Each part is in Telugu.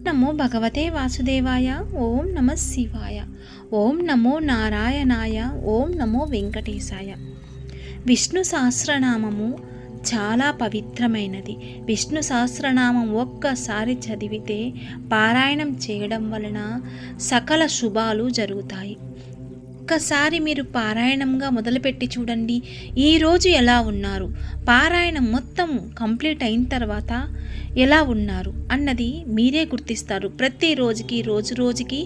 నమో భగవతే వాసుదేవాయ. ఓం నమః శివాయ. ఓం నమో నారాయణాయ. ఓం నమో వెంకటేశాయ. విష్ణు సహస్రనామము చాలా పవిత్రమైనది. విష్ణు సహస్రనామం ఒక్కసారి చదివితే పారాయణం చేయడం వలన సకల శుభాలు జరుగుతాయి. ఒక్కసారి మీరు పారాయణంగా మొదలుపెట్టి చూడండి. ఈరోజు ఎలా ఉన్నారు, పారాయణం మొత్తం కంప్లీట్ అయిన తర్వాత ఎలా ఉన్నారు అన్నది మీరే గుర్తిస్తారు. ప్రతి రోజుకి రోజుకి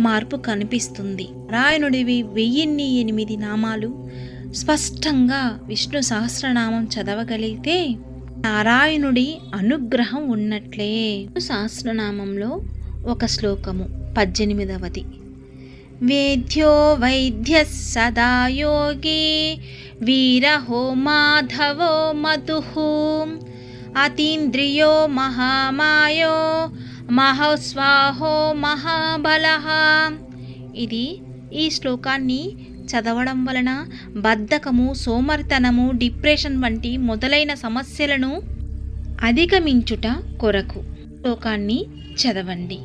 మార్పు కనిపిస్తుంది. నారాయణుడివి 1008 నామాలు స్పష్టంగా విష్ణు సహస్రనామం చదవగలిగితే నారాయణుడి అనుగ్రహం ఉన్నట్లే. సహస్రనామంలో ఒక శ్లోకము 18వది. వేద్యో వైద్య సదా యోగి వీరహో మాధవో మధుః అతీంద్రియో మహామాయో మహస్వాహో మహాబలః. ఇది ఈ శ్లోకాన్ని చదవడం వలన బద్ధకము, సోమరితనము, డిప్రెషన్ వంటి మొదలైన సమస్యలను అధిగమించుట కొరకు శ్లోకాన్ని చదవండి.